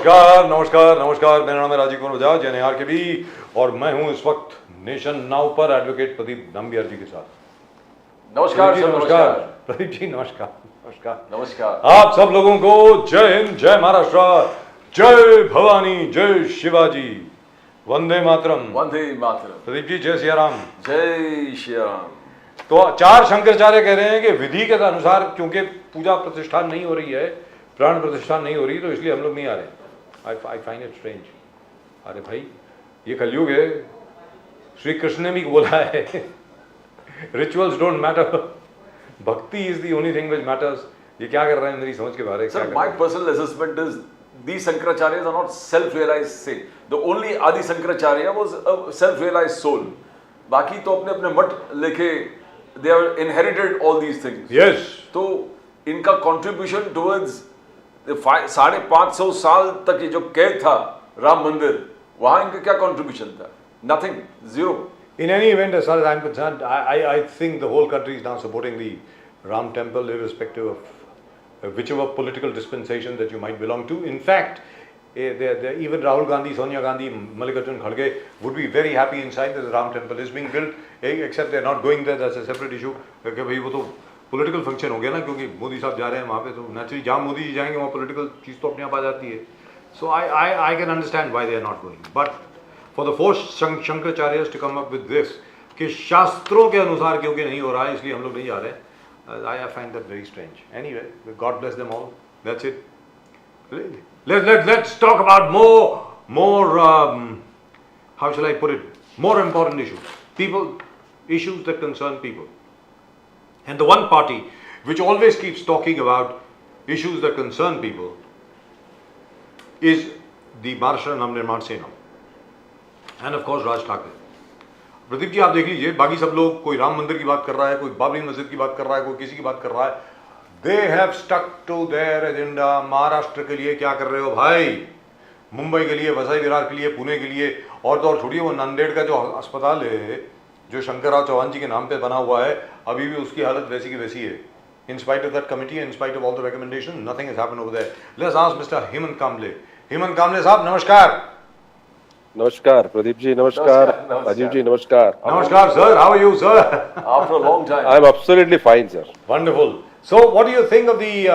नमस्कार नमस्कार नमस्कार, मेरा नाम है राजीव कुमार बजाज एनआर के भी, और मैं हूं इस वक्त नेशन नाउ पर एडवोकेट प्रदीप नंबियार जी के साथ। नमस्कार सर। नमस्कार प्रदीप जी, नमस्कार नमस्कार नमस्कार। आप सब लोगों को जय हिंद, जय महाराष्ट्र, जय भवानी, जय शिवाजी, वंदे मातरम। वंदे मातरम। प्रदीप जी जय सिया राम। जय श्री राम। तो चार शंकराचार्य कह रहे हैं कि विधि के अनुसार क्योंकि पूजा प्रतिष्ठान नहीं हो रही है, प्राण प्रतिष्ठान नहीं हो रही, तो इसलिए हम लोग नहीं आ रहे। I find it strange. अरे भाई, ये कलयुग है, श्री कृष्ण ने भी बोला है रिचुअल्स डोंट मैटर, भक्ति is the only thing which matters. ये क्या कर रहे हैं मेरी समझ के बाहर है। Sir, my personal assessment is these Shankaracharya are not self-realized saint. The only Adi Shankaracharya was a self-realized soul. बाकी तो अपने अपने मठ लेके they have inherited all these things. Yes. तो इनका contribution towards 550 साल तक ये जो कैद था राम मंदिर, वहां इनका क्या contribution था? Nothing, zero. In any event, as far as I'm concerned, I think the whole country is now supporting the Ram temple, irrespective of whichever political dispensation that you might belong to. In fact, even Rahul Gandhi, Sonia Gandhi, Mallikarjun Kharge would be very happy inside that the Ram temple is being built, except they're not going there. That's a separate issue. कि भाई वो तो political function हो गया ना, क्योंकि मोदी साहब जा रहे हैं वहाँ पे, तो naturally जहाँ मोदी जी जाएंगे वहाँ political चीज़ तो अपने आप आ जाती है. So I can understand why they are not going. But for the four Shankaracharyas to come up with this, कि शास्त्रों के अनुसार क्योंकि नहीं हो रहा है इसलिए हम लोग नहीं जा रहे, I find that very strange. Anyway, God bless them all. That's it. Let's talk about more. How shall I put it? More important issues. Issues that concern people. And the one party which always keeps talking about issues that concern people is the Maharashtra Navnirman Sena, and of course Raj Thackeray. Pradeep ji आप देख लीजिए, बाकी सब लोग, कोई राम मंदिर की बात कर रहा है, कोई बाबरी मस्जिद की बात कर रहा है, कोई किसी की बात कर रहा है. They have stuck to their agenda. Maharashtra के लिए क्या कर रहे हो भाई? मुंबई के लिए, वसई विरार के लिए, पुणे के लिए, और तो और छोड़िए, वो नांदेड़ का जो अस्पताल है जो शंकरराव चौहान जी के नाम पे बना हुआ है, अभी भी उसकी हालत वैसी की वैसी है. In spite of that committee, in spite of all the recommendation, nothing has happened over there. Let's ask mister Hemant Kamle. Hemant Kamle sahab नमस्कार. नमस्कार प्रदीप जी, नमस्कार अजीब जी, नमस्कार. नमस्कार sir, how are you sir? After a long time. I am absolutely fine, sir. Wonderful. So, what do you think of the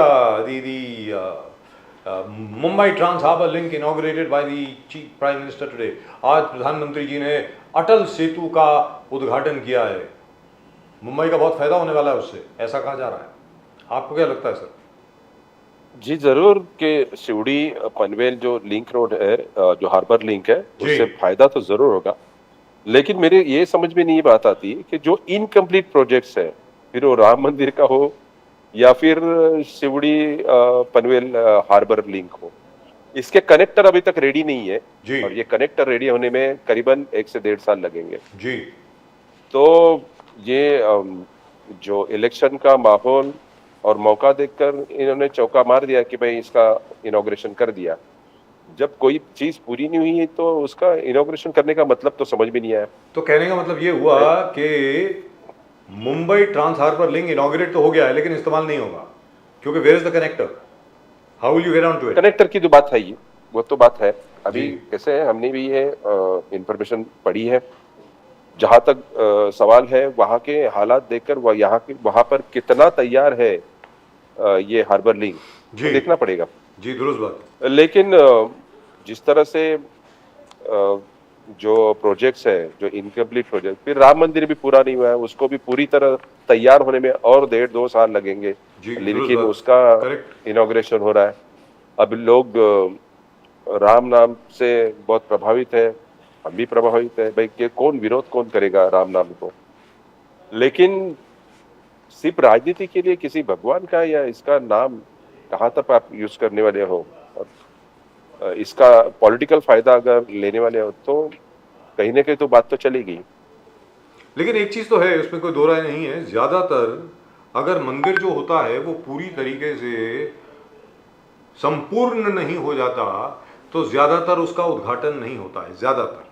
Mumbai Trans Harbour link inaugurated by the Chief Prime Minister today? आज प्रधानमंत्री जी ने अटल सेतु का उद्घाटन किया है. मुंबई का बहुत फायदा होने वाला है उससे, ऐसा कहा जा रहा है. आपको क्या लगता है सर? जी जरूर, कि शिवड़ी पनवेल जो लिंक रोड है, जो हार्बर लिंक है, उससे फायदा तो जरूर होगा. लेकिन मेरे ये समझ में नहीं बात आती कि जो इनकम्प्लीट प्रोजेक्ट्स है, फिर वो राम मंदिर का हो या फिर शिवड़ी पनवेल हार्बर लिंक हो, इसके कनेक्टर अभी तक रेडी नहीं है. और ये कनेक्टर रेडी होने में करीबन 1 से 1.5 साल लगेंगे जी. तो ये जो इलेक्शन का माहौल और मौका देखकर इन्होंने चौका मार दिया कि भाई इसका इनॉग्रेशन कर दिया. जब कोई चीज पूरी नहीं हुई तो उसका इनॉग्रेशन करने का मतलब तो समझ में नहीं आया. तो कहने का मतलब ये हुआ कि Mumbai trans harbour link inaugurate तो हो गया है लेकिन इस्तेमाल नहीं होगा, क्योंकि where is the connector? How will you get on to it? Connector की जो बात है, ये वो तो बात है. अभी कैसे है, हमने भी ये इंफॉर्मेशन पढ़ी है. जहां तक सवाल है, वहां के हालात देखकर वहां पर कितना तैयार है ये हार्बर लिंक, तो देखना पड़ेगा. जी दुरुस्त बात. लेकिन जिस तरह से जो प्रोजेक्ट्स है, जो इनकम्प्लीट प्रोजेक्ट, फिर राम मंदिर भी पूरा नहीं हुआ है, उसको भी पूरी तरह तैयार होने में और 1.5-2 साल लगेंगे. लेकिन उसका इनॉग्रेशन हो रहा है. अब लोग राम नाम से बहुत प्रभावित है, हम भी प्रभावित है. भाई के विरोध कौन करेगा राम नाम को? लेकिन सिर्फ राजनीति के लिए किसी भगवान का या इसका नाम कहाँ तक आप यूज करने वाले हो, और इसका पॉलिटिकल फायदा अगर लेने वाले हो, तो कहीं ना कहीं तो बात तो चलेगी. लेकिन एक चीज तो है, उसमें कोई दो राय नहीं है, ज्यादातर अगर मंदिर जो होता है वो पूरी तरीके से संपूर्ण नहीं हो जाता तो ज्यादातर उसका उद्घाटन नहीं होता है. ज्यादातर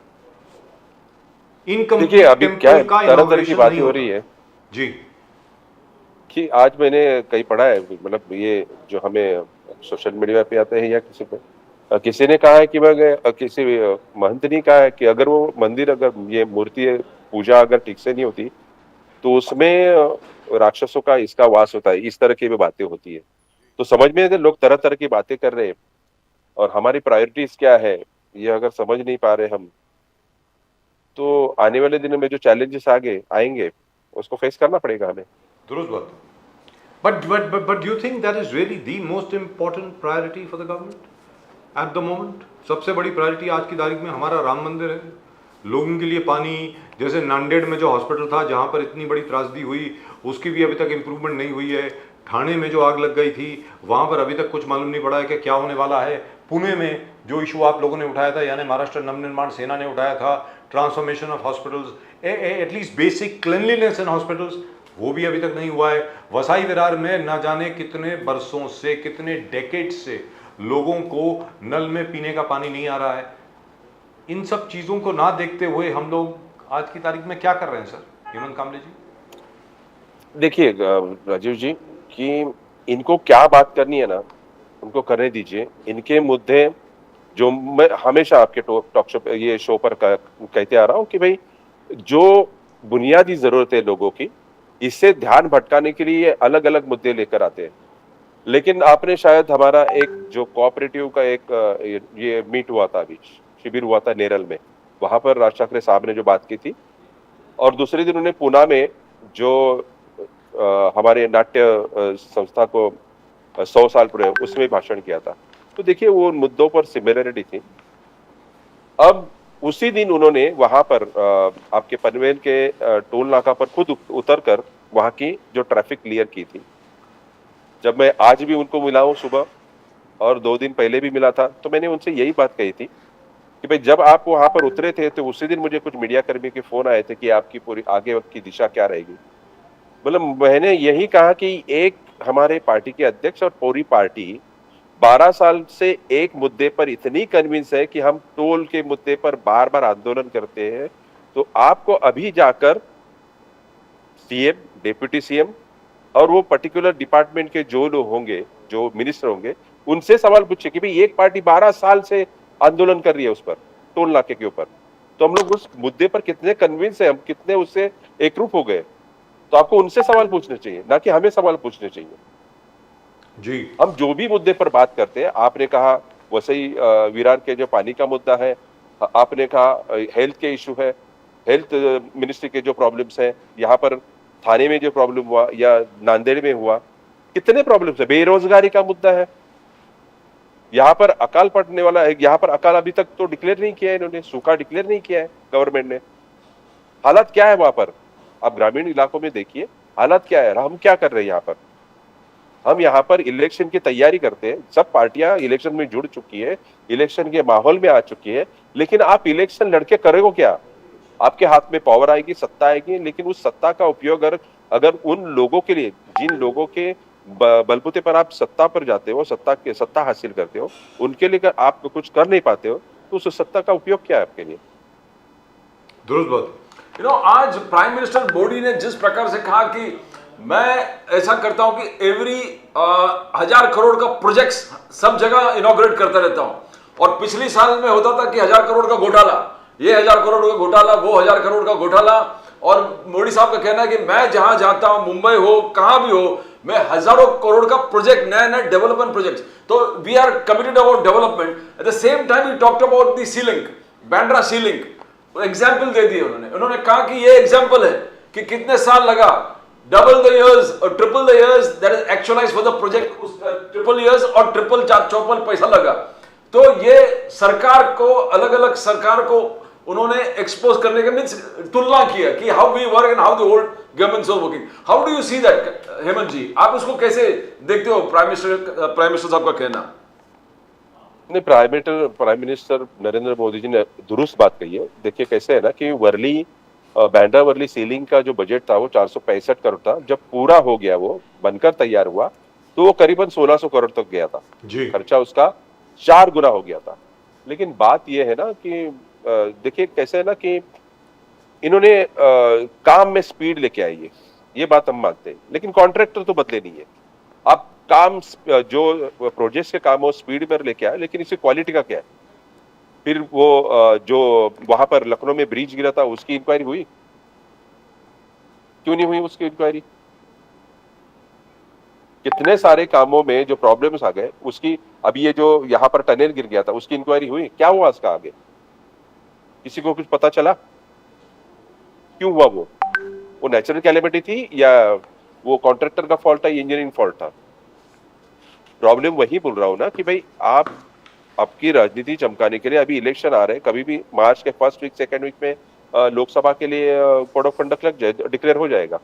देखिए अभी क्या तरह तरह की बातें हो रही है जी, कि आज मैंने कहीं पढ़ा है, मतलब ये जो हमें सोशल मीडिया पे आते हैं या किसी पे, किसी ने कहा है कि किसी महंत ने कहा है कि अगर वो मंदिर, अगर ये मूर्ति पूजा अगर ठीक से नहीं होती तो उसमें राक्षसों का इसका वास होता है, इस तरह की भी बातें होती है। तो समझ में है, लोग तरह तरह की बातें कर रहे हैं और हमारी प्रायोरिटीज क्या है ये अगर समझ नहीं पा रहे हम, तो आने वाले दिनों में जो चैलेंजेस आगे आएंगे उसको फेस करना पड़ेगा हमें। दुरुस्त बात। But do you think that is really the most important priority for the government at the moment? सबसे बड़ी प्रायोरिटी आज की तारीख में हमारा राम मंदिर है, लोगों के लिए पानी, जैसे नांदेड़ में जो हॉस्पिटल था जहाँ पर इतनी बड़ी त्रासदी हुई उसकी भी अभी तक इम्प्रूवमेंट नहीं हुई है। ठाणे में जो आग लग गई थी वहाँ पर अभी तक कुछ मालूम नहीं पड़ा है कि क्या होने वाला है। पुणे में जो इशू आप लोगों ने उठाया था, यानी महाराष्ट्र नवनिर्माण सेना ने उठाया था, transformation of hospitals, at least basic cleanliness in hospitals, वो भी अभी तक नहीं हुआ है। वसाई विरार में ना जाने कितने बरसों से, कितने डेकेड से लोगों को नल में पीने का पानी नहीं आ रहा है। इन सब चीज़ों को ना देखते हुए हम लोग आज की तारीख में क्या कर रहे हैं सर? हेमंत कामले जी, देखिए राजीव जी, कि इनको क्या बात करनी है ना उनको करने दीजिए। इनके मुद्दे जो मैं हमेशा आपके टॉक शो ये शो पर कहते आ रहा हूँ कि भाई जो बुनियादी जरूरत है लोगों की, इससे ध्यान भटकाने के लिए अलग अलग मुद्दे लेकर आते हैं। लेकिन आपने शायद हमारा एक जो कोऑपरेटिव का एक ये मीट हुआ था, अभी शिविर हुआ था नेरल में, वहां पर राज ठाकरे साहब ने जो बात की थी, और दूसरे दिन उन्होंने पूना में जो हमारे नाट्य संस्था को 100 साल पूरे उसमें भाषण किया था। तो देखिए वो मुद्दों पर सिमिलरिटी थी। अब उसी दिन उन्होंने वहां पर आपके पनवेल के टोल नाका पर खुद उतर कर वहां की जो ट्रैफिक क्लियर की थी। जब मैं आज भी उनको मिला हूं सुबह और 2 दिन पहले भी मिला था, तो मैंने उनसे यही बात कही थी कि भाई जब आप वहां पर उतरे थे तो उसी दिन मुझे कुछ मीडिया कर्मी के फोन आए थे कि आपकी पूरी आगे वक्त की दिशा क्या रहेगी। मतलब मैंने यही कहा कि एक हमारे पार्टी के अध्यक्ष और पूरी पार्टी 12 साल से एक मुद्दे पर इतनी कन्विंस है कि हम टोल के मुद्दे पर बार बार आंदोलन करते हैं, तो आपको अभी जाकर सीएम, डिप्टी सीएम और वो पर्टिकुलर डिपार्टमेंट के जो लोग होंगे, जो मिनिस्टर होंगे, उनसे सवाल पूछे कि भाई एक पार्टी 12 साल से आंदोलन कर रही है उस पर, टोल नाके के ऊपर, तो हम लोग उस मुद्दे पर कितने कन्विंस है, हम कितने उससे एकरूप हो गए। तो आपको उनसे सवाल पूछने चाहिए, ना कि हमें सवाल पूछने चाहिए जी। हम जो भी मुद्दे पर बात करते हैं। आपने कहा वसई विरार के जो पानी का मुद्दा है, आपने कहा हेल्थ के इशू है, हेल्थ मिनिस्ट्री के जो प्रॉब्लम्स हैं, यहाँ पर थाने में जो प्रॉब्लम हुआ या नांदेड़ में हुआ, कितने प्रॉब्लम्स है। बेरोजगारी का मुद्दा है, यहाँ पर अकाल पड़ने वाला है, यहाँ पर अकाल अभी तक तो डिक्लेयर नहीं किया है इन्होंने, सूखा डिक्लेयर नहीं किया है गवर्नमेंट ने। हालात क्या है वहां पर, आप ग्रामीण इलाकों में देखिए हालात क्या है। हम क्या कर रहे हैं यहाँ पर, हम यहाँ पर इलेक्शन की तैयारी करते हैं, सब पार्टियां इलेक्शन में जुड़ चुकी है, इलेक्शन के माहौल में आ चुकी है, लेकिन आप इलेक्शन लड़के करोगे क्या? आपके हाथ में पावर आएगी, सत्ता आएगी, लेकिन उस सत्ता का उपयोग अगर उन लोगों के लिए, जिन लोगों के बलबूते पर आप सत्ता पर जाते हो, सत्ता हासिल करते हो, उनके लिए आप कुछ कर नहीं पाते हो, तो उस सत्ता का उपयोग क्या है आपके लिए? दुरुस्त बात। आज प्राइम मिनिस्टर मोदी ने जिस प्रकार से कहा कि मैं ऐसा करता हूं कि एवरी 1000 करोड़ का प्रोजेक्ट सब जगह इनॉग्रेट करता रहता हूं, और पिछली साल में होता था कि 1000 करोड़ का घोटाला, ये 1000 करोड़ का घोटाला, वो 1000 करोड़ का घोटाला। और मोदी साहब का कहना है कि मैं जहां जाता हूं, मुंबई हो, कहां भी हो, मैं हजारों करोड़ का प्रोजेक्ट, नए नए डेवलपमेंट प्रोजेक्ट, तो we are committed about development. At the same time we talked about the sea link, Bandra sea link, example दे दिए उन्होंने कहा कि ये एग्जाम्पल है कि कितने साल लगा, डबल द इयर्स और triple the years that is actualized for the project, triple years और ट्रिपल चौपल पैसा लगा। तो ये सरकार को, अलग अलग सरकार को उन्होंने एक्सपोज करने के मींस तुलना किया कि how we work and how the old governments are working. How do you see that Hemant ji, आप इसको कैसे देखते हो? प्राइम मिनिस्टर साहब का कहना नहीं, प्राइम मिनिस्टर नरेंद्र मोदी जी ने दुरुस्त बात कही है। देखिए कैसे है ना कि बांद्रा वर्ली सीलिंग का जो बजट था वो 465 करोड़ था। जब पूरा हो गया, वो बनकर तैयार हुआ, तो वो करीबन 1600 करोड़ तक गया था जी। खर्चा उसका 4 गुना हो गया था। लेकिन बात ये है ना कि देखिए कैसे है ना कि इन्होंने काम में स्पीड लेके आई है, ये बात हम मानते हैं, लेकिन कॉन्ट्रैक्टर तो बदले नहीं है। आप काम जो प्रोजेक्ट्स के काम हो स्पीड में लेके आए, लेकिन इसकी क्वालिटी का क्या है? फिर वो जो वहां पर लखनऊ में ब्रिज गिरा था उसकी इंक्वायरी हुई? क्यों नहीं हुई उसकी इंक्वायरी? कितने सारे कामों में जो प्रॉब्लम्स आ गए उसकी, अभी ये जो यहाँ पर टनल गिर गया था उसकी इंक्वायरी हुई? क्या हुआ उसका आगे? किसी को कुछ पता चला क्यों हुआ? वो नेचुरल कैलेमिटी थी या वो कॉन्ट्रैक्टर का फॉल्ट था, इंजीनियरिंग फॉल्ट था? प्रॉब्लम वही बोल रहा हूं ना कि भाई आप आपकी राजनीति चमकाने के लिए, अभी इलेक्शन आ रहे हैं, कभी भी मार्च के फर्स्ट वीक सेकेंड वीक में लोकसभा के लिए कोड ऑफ कंडक्ट लग जाए, डिक्लेयर हो जाएगा।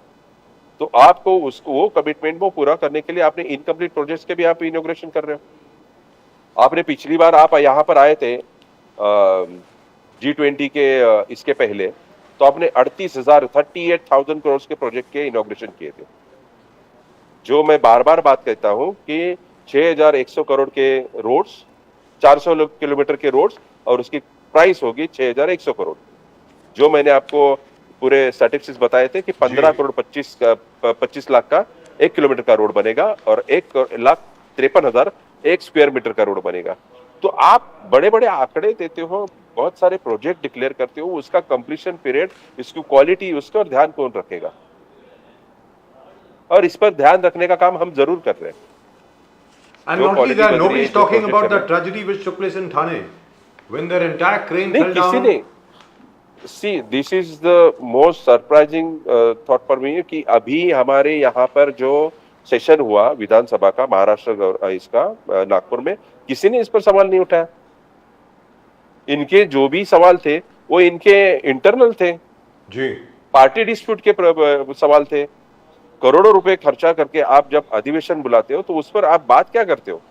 तो आपको उसको वो कमिटमेंट को पूरा करने के लिए आपने इनकम्प्लीट प्रोजेक्ट्स के भी आप इनॉग्रेशन कर रहे हो। आपने पिछली बार आप यहाँ पर आए थे G20 के इसके पहले, तो आपने 38,000 करोड़ के प्रोजेक्ट के इनॉग्रेशन किए थे। जो मैं बार बार बात कहता हूं कि 6,100 करोड़ के रोड्स, 400 किलोमीटर के रोड्स, और उसकी प्राइस होगी 6,100 करोड़। जो मैंने आपको पूरे स्टैटिस्टिक्स बताए थे कि 15 करोड़ 25 लाख का 1 किलोमीटर का रोड बनेगा और 1,53,000 1 स्क्वायर मीटर का रोड बनेगा। तो आप बड़े बड़े आंकड़े देते हो, बहुत सारे प्रोजेक्ट डिक्लेयर करते हो, उसका कंप्लीशन पीरियड, इसकी क्वालिटी, उसका ध्यान कौन रखेगा? और इस पर ध्यान रखने का काम हम जरूर कर रहे हैं। And जो not only quality that, बन रही nobody है, is जो talking project about कर the रहे tragedy which took place in Thane when their entire crane नहीं, fell किसी down. ने, see this is the most surprising thought for me कि अभी हमारे यहाँ पर जो सेशन हुआ विधानसभा का, महाराष्ट्र इसका नागपुर में, किसी ने इस पर सवाल नहीं उठाया। इनके जो भी सवाल थे वो इनके इंटरनल थे, जी, पार्टी डिस्प्यूट के सवाल थे। करोड़ों रुपए खर्चा करके आप जब अधिवेशन बुलाते हो तो उस पर आप बात क्या करते हो?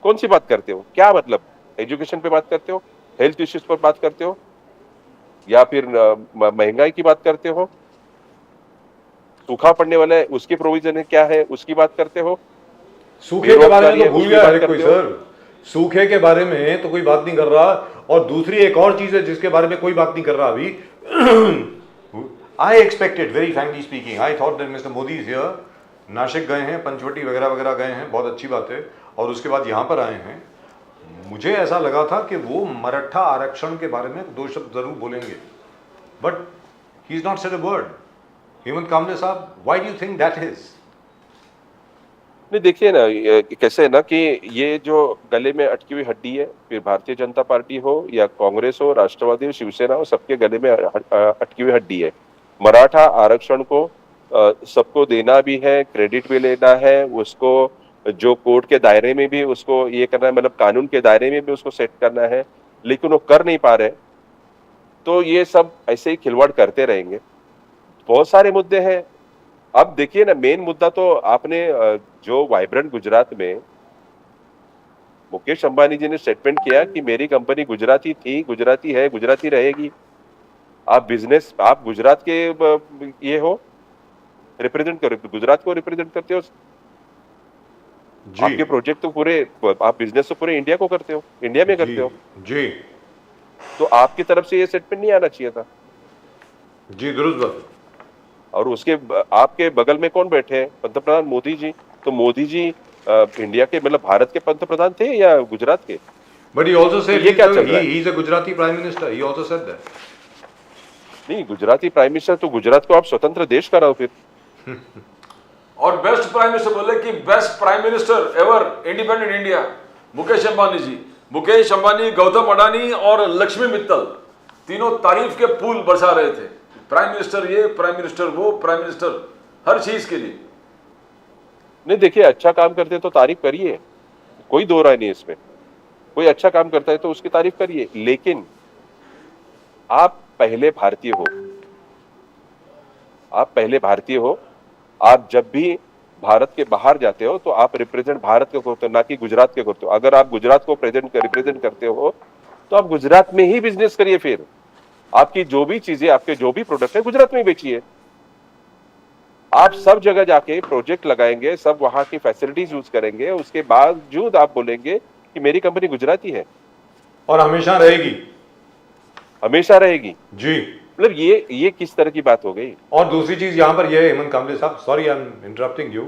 कौन सी बात करते हो? क्या मतलब? एजुकेशन पे बात करते हो, हेल्थ इश्यूज पर बात करते हो, या फिर महंगाई की बात करते हो, सूखा पड़ने वाला है उसकी प्रोविजन है क्या है उसकी बात करते हो? सूखे के बारे में तो भूल उसकी गया बात है कोई करते हो? सर। सूखे के बारे में तो कोई बात नहीं कर रहा। और दूसरी एक और चीज है जिसके बारे में कोई बात नहीं कर रहा अभी। I expected, very frankly speaking, I thought that mister Modi is here. Nashik गए हैं, पंचवटी वगैरह वगैरह गए हैं, बहुत अच्छी बात है, और उसके बाद यहाँ पर आए हैं। मुझे ऐसा लगा था कि वो मराठा आरक्षण के बारे में 2 शब्द जरूर बोलेंगे, but he is not said a word. Hemant Kamle sahab, why do you think that is? नहीं, देखिए ना, कैसे है ना कि ये जो गले में अटकी हुई हड्डी है, फिर भारतीय जनता पार्टी हो या कांग्रेस हो, राष्ट्रवादी हो, शिवसेना हो, सबके गले में अटकी हुई हड्डी है। मराठा आरक्षण को सबको देना भी है, क्रेडिट भी लेना है, उसको जो कोर्ट के दायरे में भी उसको ये करना है, मतलब कानून के दायरे में भी उसको सेट करना है, लेकिन वो कर नहीं पा रहे। तो ये सब ऐसे ही खिलवाड़ करते रहेंगे। बहुत सारे मुद्दे हैं। अब देखिए ना, मेन मुद्दा तो आपने जो वाइब्रेंट गुजरात में मुकेश अंबानी जी ने स्टेटमेंट किया कि मेरी कंपनी गुजराती थी, गुजराती है, गुजराती रहेगी। आप बिजनेस, आप गुजरात के ये हो, रिप्रेजेंट करो, गुजरात को रिप्रेजेंट करते हो। आपके प्रोजेक्ट तो पूरे, आप बिजनेस तो पूरे इंडिया को करते हो, इंडिया में करते हो जी। तो आपकी तरफ से ये स्टेटमेंट नहीं आना चाहिए था जी, दुरुस्त बात। और उसके आपके बगल में कौन बैठे हैं? पंतप्रधान मोदी जी। तो मोदी जी इंडिया के, मतलब भारत के पंतप्रधान थे या गुजरात के? But he also said ये क्या चल रहा है? he is a Gujarati prime minister. He also said that. नहीं, गुजराती प्राइम मिनिस्टर, तो गुजरात को आप स्वतंत्र देश कराओ फिर। और बेस्ट प्राइम मिनिस्टर बोले कि best prime minister ever independent India, Mukesh Ambani ji. Mukesh Ambani, Gautam Adani और लक्ष्मी मित्तल तीनों तारीफ के फूल बरसा रहे थे। प्राइम मिनिस्टर ये, प्राइम मिनिस्टर वो, प्राइम मिनिस्टर हर चीज के लिए। नहीं, देखिए, अच्छा काम करते हैं तो तारीफ करिए, कोई दो राय नहीं इसमें। कोई अच्छा काम करता है तो उसकी तारीफ करिए, लेकिन आप पहले भारतीय हो, आप पहले भारतीय हो। आप जब भी भारत के बाहर जाते हो तो आप रिप्रेजेंट भारत को करते हो, ना कि गुजरात के करते हो। अगर आप गुजरात को रिप्रेजेंट करते हो तो आप गुजरात में ही बिजनेस करिए। फिर आपकी जो भी चीजें, आपके जो भी प्रोडक्ट है, गुजरात में बेचिए। आप सब जगह जाके प्रोजेक्ट लगाएंगे, सब वहां की फैसिलिटीज यूज करेंगे, उसके बावजूद आप बोलेंगे कि मेरी कंपनी गुजराती है और हमेशा रहेगी। हमेशा रहेगी जी। मतलब ये किस तरह की बात हो गई? और दूसरी चीज यहाँ पर यह है, हेमंत कामले साहब, sorry I am interrupting you,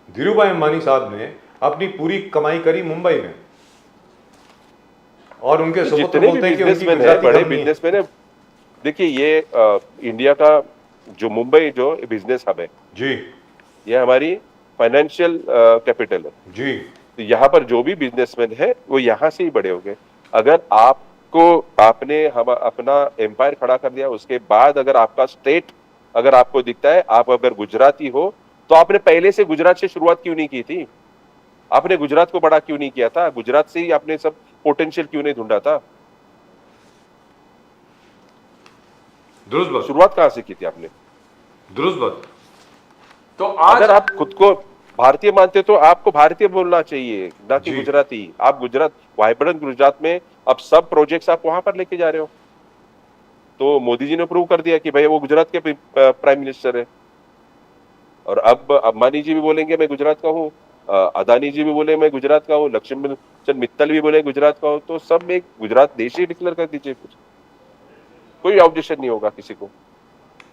Dhirubhai Ambani साहब ने अपनी पूरी कमाई करी मुंबई में, और उनके सुपुत्र जितने भी बोलते हैं कि उनकी बिजनेसमैन है, गुजराती बड़े कंपनी है। बिजनेसमैन है, देखिए ये इंडिया का जो मुंबई जो बिजनेस हब है, जी ये हमारी फाइनेंशियल कैपिटल है। जी तो यहाँ पर जो भी बिजनेसमैन है वो यहाँ से ही बड़े होंगे। अगर आपने हम अपना एम्पायर खड़ा कर दिया, उसके बाद अगर आपका स्टेट अगर आपको दिखता है, आप अगर गुजराती हो, तो आपने पहले से गुजरात से शुरुआत क्यों नहीं की थी? आपने गुजरात को बड़ा क्यों नहीं किया था? गुजरात से ही आपने सब पोटेंशियल क्यों नहीं ढूंढा था? दुरुस्त बात, शुरुआत कहाँ से की थी आपने? दुरुस्त बात। तो आज अगर आप खुद को भारतीय मानते हो तो आपको भारतीय बोलना चाहिए, ना कि जी। गुजराती। आप गुजरात, वाइब्रेंट गुजरात में अब सब प्रोजेक्ट्स आप वहां पर लेके जा रहे हो। तो मोदी जी ने प्रूव कर दिया कि भाई वो गुजरात के प्राइम मिनिस्टर है। और अब अंबानी जी भी बोलेंगे मैं गुजरात का हूँ, अदानी जी भी बोले मैं गुजरात का हूँ, लक्ष्मण चंद मित्तल भी बोले गुजरात का हूँ, तो सब एक गुजरात देश ही डिक्लेयर कर दीजिए, कुछ कोई ऑब्जेक्शन नहीं होगा किसी को।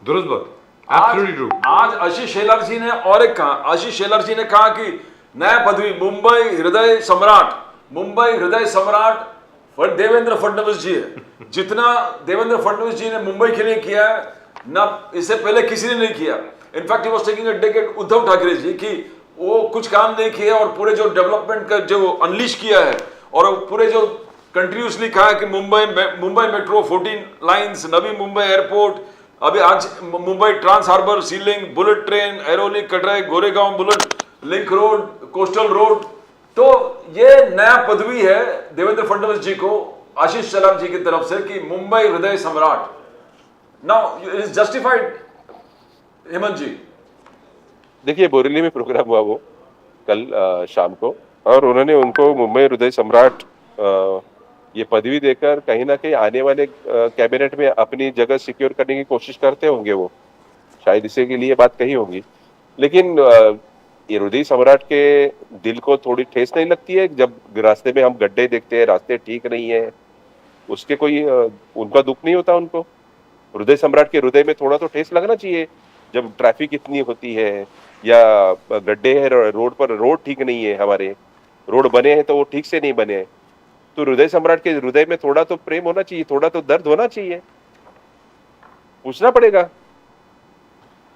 दुरुस्त बात, आज एब्सोल्युटली ट्रू। आज आशीष शेलार जी ने और एक कहा, आशीष शेलार जी ने कहा कि नया पदवी मुंबई हृदय सम्राट, मुंबई हृदय सम्राट देवेंद्र फडणवीस जी है। जितना देवेंद्र फडणवीस जी ने मुंबई के लिए किया है ना, इससे पहले किसी ने नहीं किया। In fact he was taking a dig at Uddhav Thackeray ji कि वो कुछ काम नहीं किया और पूरे जो डेवलपमेंट का जो अनलीश किया है और पूरे जो कंटिन्यूसली कहा कि Mumbai metro 14 lines, Navi Mumbai airport, अभी आज Mumbai trans harbour sea link, bullet train, Airoli कटराई Goregaon bullet link road, coastal road. तो ये नया पदवी है देवेंद्र फडणवीस जी को आशीष शेलार जी की तरफ से कि मुंबई हृदय सम्राट। Now it is justified Hemant ji. देखिए बोरेली में प्रोग्राम हुआ वो कल शाम को, और उन्होंने उनको मुंबई हृदय सम्राट ये पदवी देकर कहीं ना कहीं आने वाले कैबिनेट में अपनी जगह सिक्योर करने की कोशिश करते होंगे। वो शायद इसी के लिए बात कही होगी। लेकिन ये हृदय सम्राट के दिल को थोड़ी ठेस नहीं लगती है जब रास्ते में हम गड्ढे देखते हैं, रास्ते ठीक नहीं है, उसके कोई उनका दुख नहीं होता उनको? हृदय सम्राट के हृदय में थोड़ा तो ठेस लगना चाहिए जब ट्रैफिक इतनी होती है या गड्ढे है रोड पर, रोड ठीक नहीं है, हमारे रोड बने हैं तो वो ठीक से नहीं बने हैं। तो हृदय सम्राट के हृदय में थोड़ा तो प्रेम होना चाहिए, थोड़ा तो दर्द होना चाहिए। पूछना पड़ेगा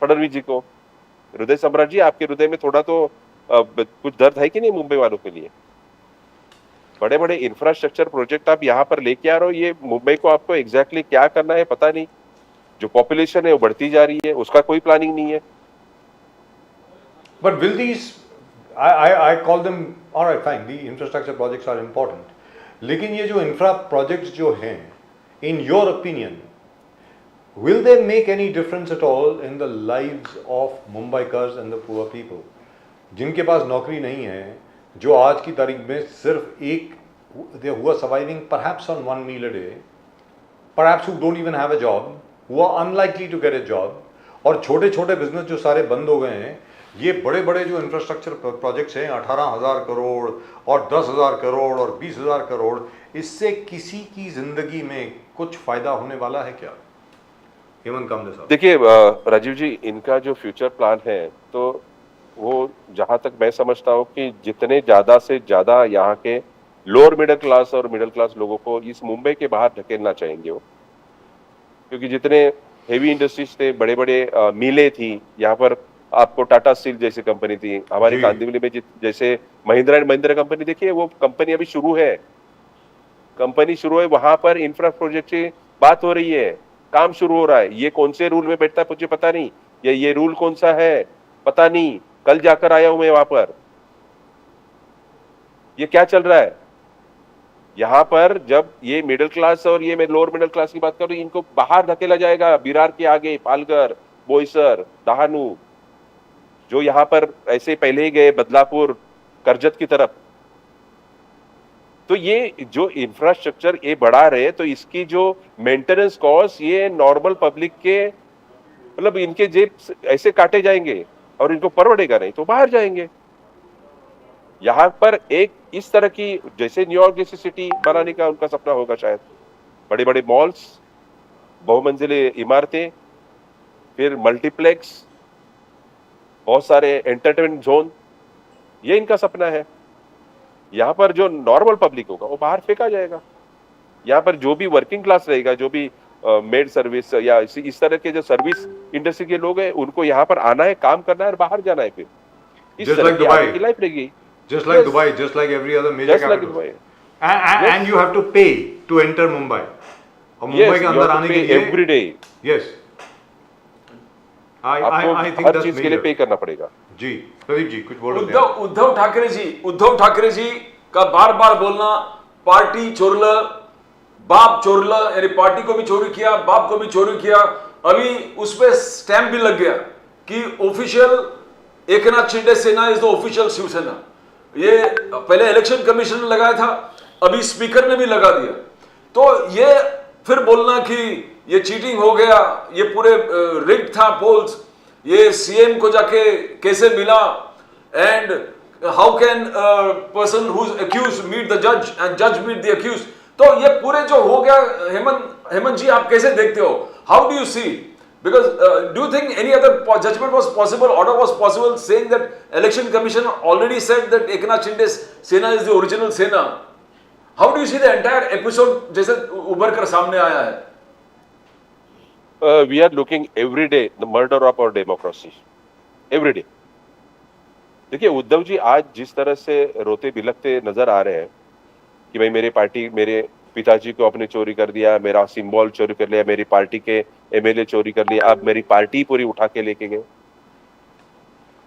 फडणवीस जी को, हृदय सम्राट जी आपके हृदय में थोड़ा तो कुछ दर्द है कि नहीं मुंबई वालों के लिए? बड़े बड़े इंफ्रास्ट्रक्चर प्रोजेक्ट आप यहाँ पर लेके आ रहे हो, ये मुंबई को आपको एग्जैक्टली क्या करना है पता नहीं। जो पॉपुलेशन है वो बढ़ती जा रही है, उसका कोई प्लानिंग नहीं है। But will these, I call them, all right, fine, the infrastructure projects are important. लेकिन ये जो इंफ्रा प्रोजेक्ट्स जो हैं, in your opinion, will they make any difference at all in the lives of Mumbaikars and the poor people? जिनके पास नौकरी नहीं है, जो आज की तारीख में सिर्फ एक, they who are surviving perhaps on one meal a day, perhaps who don't even have a job, who are unlikely to get a job, और छोटे छोटे बिजनेस जो सारे बंद हो गए हैं, ये बड़े बड़े जो इंफ्रास्ट्रक्चर प्रोजेक्ट्स हैं 18,000 करोड़ और 10,000 करोड़ और 20,000 करोड़, इससे किसी की जिंदगी में कुछ फायदा होने वाला है क्या? हेमंत कामदे साहब। देखिए राजीव जी, इनका जो फ्यूचर प्लान है तो वो जहां तक मैं समझता हूँ कि जितने ज्यादा से ज्यादा यहाँ के लोअर मिडिल क्लास और मिडिल क्लास लोगों को इस मुंबई के बाहर धकेलना चाहेंगे वो, क्योंकि जितने हेवी इंडस्ट्रीज थे, बड़े बड़े मिलें थी यहाँ पर, आपको टाटा स्टील जैसी कंपनी थी, हमारे जी। कांदिवली में जैसे महिंद्रा एंड महिंद्रा कंपनी, देखिए वो कंपनी अभी शुरू है, कंपनी शुरू है, वहां पर इंफ्रा प्रोजेक्ट की बात हो रही है, काम शुरू हो रहा है। ये कौन से रूल में बैठता है मुझे पता नहीं, ये रूल कौन सा है पता नहीं, कल जाकर आया हूं मैं वहां पर। ये क्या चल रहा है यहाँ पर? जब ये मिडिल क्लास और ये मैं लोअर मिडिल क्लास की बात करूं, इनको बाहर धकेला जाएगा, बिरार के आगे, पालघर, बोईसर, दहानू, जो यहाँ पर ऐसे पहले ही गए, बदलापुर, करजत की तरफ। तो ये जो इंफ्रास्ट्रक्चर ये बढ़ा रहे, तो इसकी जो मेंटेनेंस कॉस्ट ये नॉर्मल पब्लिक के, मतलब इनके जेब ऐसे काटे जाएंगे और इनको परवड़ेगा नहीं तो बाहर जाएंगे। यहाँ पर एक इस तरह की, जैसे न्यूयॉर्क जैसी सिटी बनाने का उनका सपना होगा शायद, बड़े बड़े मॉल्स, बहुमंजिले इमारतें, फिर मल्टीप्लेक्स, बहुत सारे एंटरटेनमेंट जोन, ये इनका सपना है। यहाँ पर जो नॉर्मल पब्लिक होगा वो बाहर फेंका जाएगा। यहाँ पर जो भी वर्किंग क्लास रहेगा, जो भी मेड सर्विस या इस तरह के जो सर्विस इंडस्ट्री के लोग हैं, उनको यहाँ पर आना है, काम करना है और बाहर जाना है। फिर इस Just तरह like की Dubai. आगे की लाइफ रहेगी। Just like Yes. Dubai, just like every other major Just like capital. Dubai. And you have to pay to enter Mumbai. और मुंबई Yes, के you अंदर have to आने के pay लिए every day. yes. I आपको think her that's चीज के लिए major. पे करना पड़ेगा। जी प्रदीप जी कुछ बोल रहे थे आप? उद्धव ठाकरे जी का बार बार बोलना पार्टी चोरला, बाप चोरला, यानी पार्टी को भी चोरी किया, बाप को भी चोरी किया। अभी उस पे स्टैंप भी लग गया कि ऑफिशियल एकनाथ शिंदे सेना इज द ऑफिशियल शिवसेना। ये पहले इलेक्शन कमीशन ने लगाया था, अभी स्पीकर ने भी लगा दिया। तो ये फिर बोलना कि ये चीटिंग हो गया, ये पूरे रिग्ड था पोल्स, ये सीएम को जाके कैसे मिला, and how can person who is accused meet the जज एंड जज मीट द अक्यूज्ड। तो ये पूरे जो हो गया, हेमंत जी आप कैसे देखते हो? How do you see? Because do you think any other judgment was possible, order was possible, saying that election commission already said that Eknath Shinde's Sena is the original Sena? How do you see the entire episode जैसे उभर कर सामने आया है? We are looking every day the murder of our democracy. Every day. देखिए उद्धव जी आज जिस तरह से रोते बिलखते नजर आ रहे हैं कि भाई मेरे पार्टी, मेरे पिताजी को आपने चोरी कर दिया, मेरा सिंबल चोरी कर लिया, मेरी पार्टी के एमएलए चोरी कर लिया, अब मेरी पार्टी पूरी उठा के लेके गए।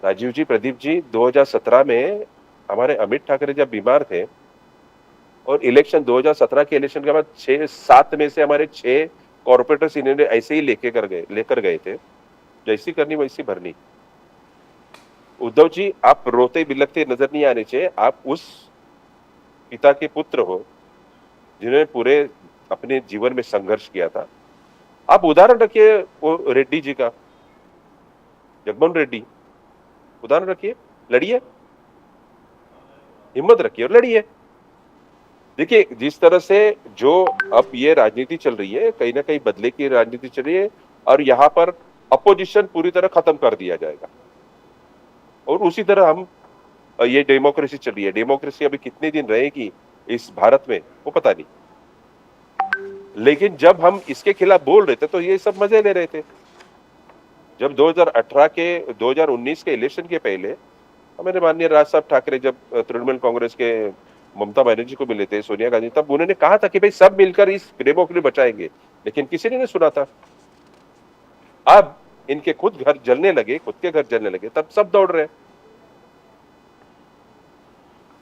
राजीव जी, प्रदीप जी, 2017 में हमारे अमित ठाकरे जब बीमार थे और इलेक्शन 2017 के इलेक्शन के बाद 6-7 में से हमारे 6 कॉर्पोरेटर्स इन्होंने ऐसे ही लेकर गए थे, जैसी करनी वैसी भरनी। उद्धव जी आप रोते बिलखते नजर नहीं आने चाहिए। आप उस पिता के पुत्र हो जिन्होंने पूरे अपने जीवन में संघर्ष किया था। आप उदाहरण रखिए वो रेड्डी जी का, जगमोहन रेड्डी, उदाहरण रखिए, लड़िए, हिम्मत रखिए और लड़िए। देखिए जिस तरह से जो अब ये राजनीति चल रही है, कहीं ना कहीं बदले की राजनीति चल रही है और यहाँ पर अपोजिशन पूरी तरह खत्म कर दिया जाएगा और उसी तरह हम ये डेमोक्रेसी चल रही है। डेमोक्रेसी अभी कितने दिन रहेगी इस भारत में वो पता नहीं, लेकिन जब हम इसके खिलाफ बोल रहे थे तो ये सब मजे ले रहे थे। जब 2019 के इलेक्शन के पहले हमारे माननीय राज साहब ठाकरे जब तृणमूल कांग्रेस के ममता बनर्जी को मिले थे, सोनिया गांधी, तब उन्होंने कहा था कि भाई सब मिलकर इस डेमोक्रेसी बचाएंगे, लेकिन किसी ने नहीं सुना था। अब इनके खुद घर जलने लगे, खुद के घर जलने लगे, तब सब दौड़ रहे हैं।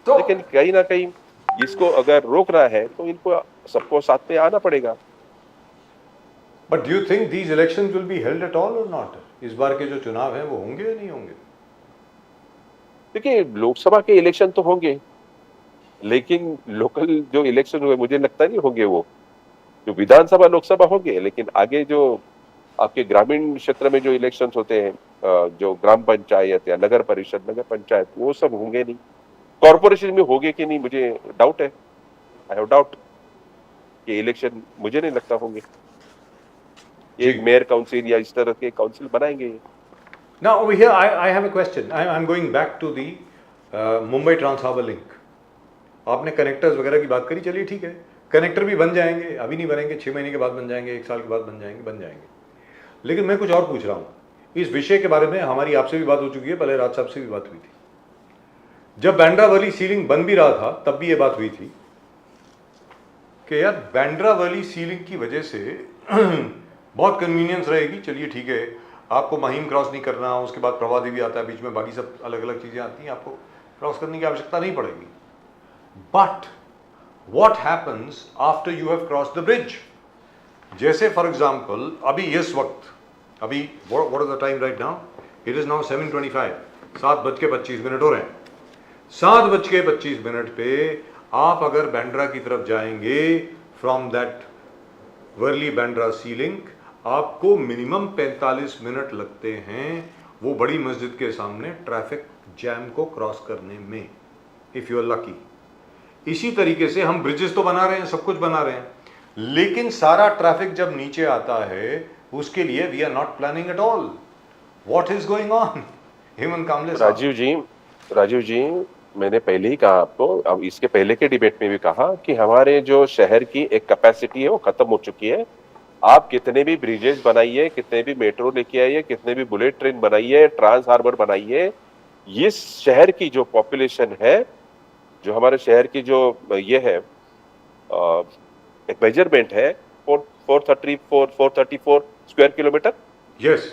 तो लेकिन कहीं ना कहीं इसको अगर रोकना है तो इनको सबको साथ में आना पड़ेगा। But do you think these elections will be held at all or not? इस बार के जो चुनाव हैं वो होंगे या नहीं होंगे? देखिए लोकसभा के इलेक्शन तो होंगे, लेकिन लोकल जो इलेक्शन हुए मुझे लगता नहीं होंगे। वो जो विधानसभा लोकसभा होंगे, लेकिन आगे जो आपके ग्रामीण क्षेत्र में जो इलेक्शन होते हैं, जो ग्राम पंचायत या नगर परिषद, नगर पंचायत, वो सब होंगे नहीं। कॉर्पोरेशन में होंगे कि नहीं मुझे डाउट है, आई हैव डाउट कि इलेक्शन मुझे नहीं लगता होंगे। एक मेयर काउंसिल या इस तरह के काउंसिल बनाएंगे। Now over here I have a question. I'm going back to the Mumbai Trans Harbour link. आपने कनेक्टर्स वगैरह की बात करी, चलिए ठीक है, कनेक्टर भी बन जाएंगे, अभी नहीं बनेंगे, 6 महीने के बाद बन जाएंगे, 1 साल के बाद बन जाएंगे। लेकिन मैं कुछ और पूछ रहा हूँ, इस विषय के बारे में हमारी आपसे भी बात हो चुकी है, पहले राज साहब से भी बात हुई थी। जब बांद्रा वर्ली सीलिंग बन भी रहा था तब भी ये बात हुई थी कि यार बांद्रा वर्ली सीलिंग की वजह से बहुत कन्वीनियंस रहेगी, चलिए ठीक है, आपको महिम क्रॉस नहीं करना, उसके बाद प्रभादेवी भी आता है बीच में, बाकी सब अलग अलग चीज़ें आती हैं, आपको क्रॉस करने की आवश्यकता नहीं पड़ेगी। But what happens after you have cross the bridge? जैसे फॉर एग्जाम्पल अभी इस वक्त, अभी what is the time right now? It is now 7:25, 7:25 हो रहे हैं। 7:25 पे आप अगर बांद्रा की तरफ जाएंगे from that Worli Bandra sea link, आपको मिनिमम 45 मिनट लगते हैं वो बड़ी मस्जिद के सामने ट्रैफिक जैम को क्रॉस करने में, इफ यू आर लकी। इसी तरीके से हम ब्रिजेस तो बना रहे हैं, सब कुछ बना रहे हैं, लेकिन सारा ट्रैफिक जब नीचे आता है उसके लिए we are not planning at all. What is going on? Hemant Kamle sahab. Rajiv जी, राजीव जी, मैंने पहले ही कहा आपको, अब इसके पहले के डिबेट में भी कहा कि हमारे जो शहर की एक कैपेसिटी है वो खत्म हो चुकी है। आप कितने भी ब्रिजेस बनाइए, कितने भी मेट्रो लेके आइए, कितने भी बुलेट ट्रेन बनाइए, ट्रांस हार्बर बनाइए, इस शहर की जो पॉपुलेशन है, जो हमारे शहर की जो ये है एक मेजरमेंट है 434 स्क्वायर किलोमीटर, यस,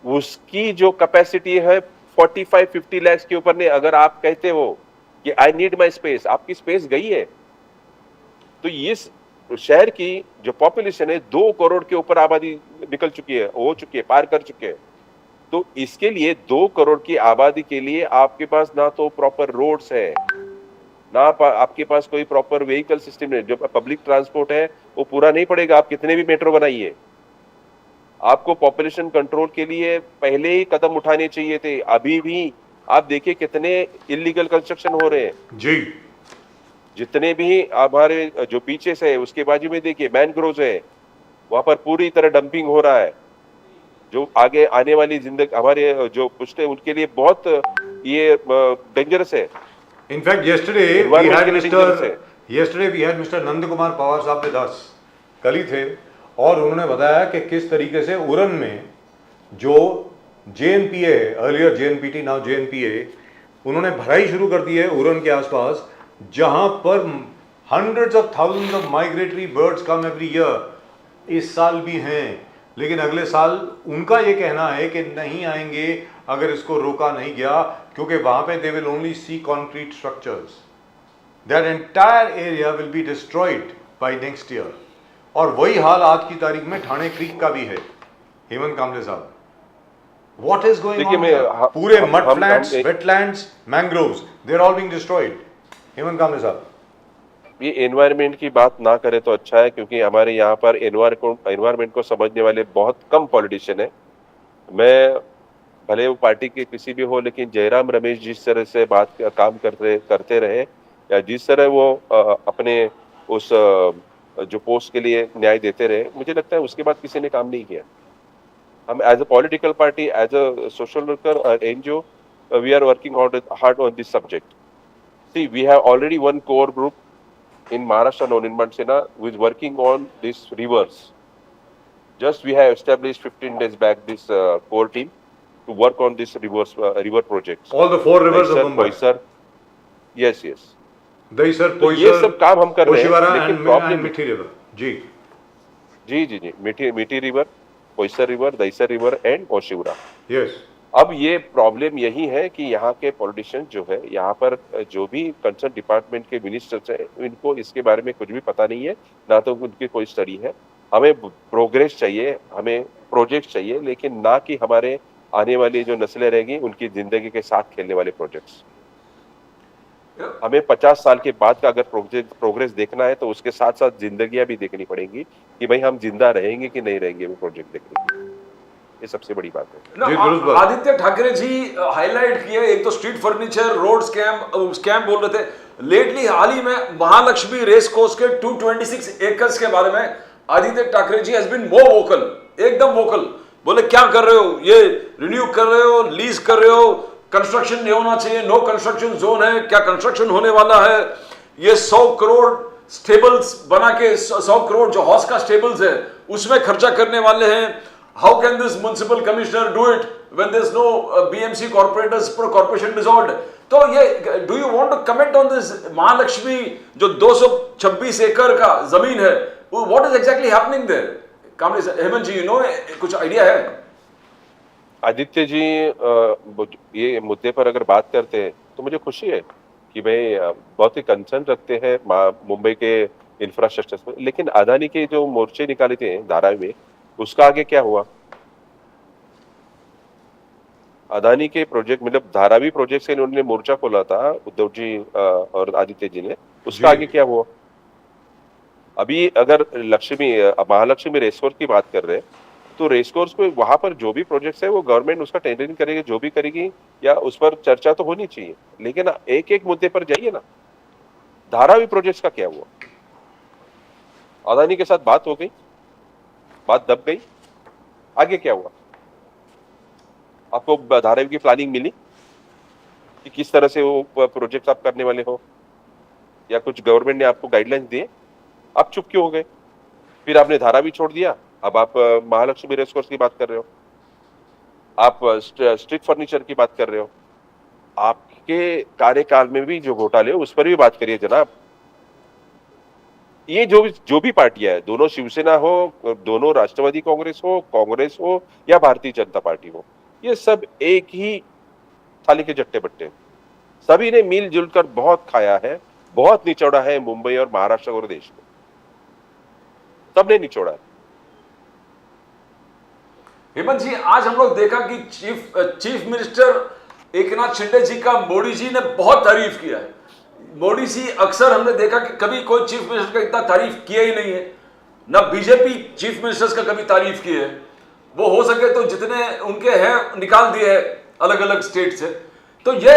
उसकी जो कैपेसिटी है 45-50 लाख के ऊपर ने। अगर आप कहते हो कि आई नीड माई स्पेस, आपकी स्पेस गई है। तो इस शहर की जो पॉपुलेशन है 2 करोड़ के ऊपर आबादी निकल चुकी है, हो चुकी है, पार कर चुके हैं। तो इसके लिए 2 करोड़ की आबादी के लिए आपके पास ना तो प्रॉपर रोड्स है, ना आपके पास कोई प्रॉपर व्हीकल सिस्टम है। जो पब्लिक ट्रांसपोर्ट है वो पूरा नहीं पड़ेगा, आप कितने भी मेट्रो बनाइए। आपको पॉपुलेशन कंट्रोल के लिए पहले ही कदम उठाने चाहिए थे। अभी भी आप देखिए कितने इलीगल कंस्ट्रक्शन हो रहे हैं। जी, जितने भी हमारे जो बीचेस है उसके बाजू में देखिए मैनग्रोव है, वहां पर पूरी तरह डंपिंग हो रहा है, जो आगे आने वाली जिंदगी हमारे जो पुश्ते उनके लिए बहुत ये डेंजरस है। in fact yesterday Environment के लिए dangerous है। we had Mr. Nand Kumar Pawar साहब के दास कल ही थे, और उन्होंने बताया कि किस तरीके से उरन में जो JNPA, earlier JNPT now JNPA, उन्होंने भराई शुरू कर दी है उरन के आसपास, जहां पर hundreds of thousands of migratory birds come every year। इस साल भी हैं, लेकिन अगले साल उनका ये कहना है कि नहीं आएंगे अगर इसको रोका नहीं गया, क्योंकि वहां पे they will only see concrete structures. That entire area will be destroyed by next year. और वही हाल आज की तारीख में ठाणे क्रीक का भी है। Hemant Kamle sahab, what is going on? पूरे mud flats, wetlands, mangroves, they are all being destroyed. Hemant Kamle sahab, ये एनवायरनमेंट की बात ना करें तो अच्छा है, क्योंकि हमारे यहाँ पर एनवायरनमेंट को समझने वाले बहुत कम पॉलिटिशियन है। मैं भले वो पार्टी के किसी भी हो, लेकिन जयराम रमेश जिस तरह से काम करते रहे, या जिस तरह वो अपने उस जो पोस्ट के लिए न्याय देते रहे, मुझे लगता है उसके बाद किसी ने काम नहीं किया। हम as a political party, as a social worker और NGO, we are working hard on this subject. See, we have already one core group in Maharashtra known in Mansena who is working on these rivers. Just we have established 15 days back this core team to work on this river projects. all the 4 rivers of Dahisar, Mumbai, Boisar, yes, yes. Dahisar, तो ये सब काम हम कर रहे हैं, Oshiwara लेकिन and problem Mithi river। जी, जी मीठी river, Boisar river, Dahisar river and Oshiwara. Yes, अब ये प्रॉब्लम यही है कि यहाँ के पॉलिटिशियन जो है, यहाँ पर जो भी कंसर्न डिपार्टमेंट के मिनिस्टर्स हैं, इनको इसके बारे में कुछ भी पता नहीं है, ना तो उनकी कोई स्टडी है। हमें प्रोग्रेस चाहिए, हमें प्रोजेक्ट चाहिए, लेकिन ना कि हमारे आने वाली जो नस्लें रहेंगी उनकी जिंदगी के साथ खेलने वाले प्रोजेक्ट्स। हमें 50 साल के बाद का अगर प्रोग्रेस देखना है तो उसके साथ साथ जिंदगियां भी देखनी पड़ेंगी कि भाई हम जिंदा रहेंगे कि नहीं रहेंगे वो प्रोजेक्ट देखने के लिए। ये सबसे बड़ी बात है। जी, दुरुस्त बात। आदित्य ठाकरे जी हाईलाइट किए, एक तो स्ट्रीट फर्नीचर, रोड स्कैम बोल रहे थे। लेटली हाल ही में महालक्ष्मी रेस कोर्स के 226 एकर्स के बारे में Aditya Thackeray ji has been more vocal, एकदम वोकल। बोले क्या कर रहे हो, ये रिन्यू कर रहे हो, लीज कर रहे हो, कंस्ट्रक्शन नहीं होना चाहिए, नो कंस्ट्रक्शन जोन है, क्या कंस्ट्रक्शन होने वाला है? ये 100 करोड़ स्टेबल्स बना के, 100 करोड़ जो हॉर्स का स्टेबल्स है उसमें खर्चा करने वाले हैं। How can this municipal commissioner do it when there is no BMC corporation dissolved? तो ये do you want to comment on this Mahalakshmi जो 226 एकड़ का जमीन है, what is exactly happening there? Kamle, Hemant ji, you know, कुछ आइडिया है? आदित्य जी, ये मुद्दे पर अगर बात करते हैं तो मुझे खुशी है कि भाई बहुत ही कंसर्न रखते हैं मुंबई के इंफ्रास्ट्रक्चर में, लेकिन अदानी के जो मोर्चे निकाले थे धारावी में, उसका आगे क्या हुआ? अदानी के प्रोजेक्ट, मतलब धारावी प्रोजेक्ट से इन्होंने मोर्चा खोला था उद्धव जी और आदित्य जी ने, उसका आगे क्या हुआ? अभी अगर महालक्ष्मी रेसकोर्स की बात कर रहे हैं तो रेसकोर्स को वहां पर जो भी प्रोजेक्ट्स है वो गवर्नमेंट उसका टेंडरिंग करेगी, जो भी करेगी, या उस पर चर्चा तो होनी चाहिए, लेकिन एक एक मुद्दे पर जाइए ना। धारावी प्रोजेक्ट्स का क्या हुआ? अदानी के साथ बात हो गई, बात दब गई, आगे क्या हुआ? आपको धारावी की प्लानिंग मिली? कि किस तरह से वो प्रोजेक्ट आप करने वाले हो, या कुछ गवर्नमेंट ने आपको गाइडलाइंस दिए? आप चुप क्यों हो गए? फिर आपने धारा भी छोड़ दिया, अब आप महालक्ष्मी रेसकोर्स की बात कर रहे हो, आप स्ट्रीट फर्नीचर की बात कर रहे हो। आपके कार्यकाल में भी जो घोटाले उस पर भी बात करिए जनाब। ये जो भी पार्टियां है, दोनों शिवसेना हो, दोनों राष्ट्रवादी कांग्रेस हो या भारतीय जनता पार्टी हो, ये सब एक ही थाली के जट्टे बट्टे हैं। सभी ने मिलजुल कर बहुत खाया है, बहुत निचोड़ा है मुंबई और महाराष्ट्र और देश को, सबने निचोड़ा है। हेमंत जी, आज हम लोग देखा कि चीफ मिनिस्टर एकनाथ शिंदे जी का मोदी जी ने बहुत तारीफ किया है। मोदी जी अक्सर हमने देखा कि कभी कोई चीफ मिनिस्टर का इतना तारीफ किया ही नहीं है, ना बीजेपी चीफ मिनिस्टर्स का कभी तारीफ की है। वो हो सके तो जितने उनके हैं निकाल दिए हैं अलग अलग स्टेट से। तो ये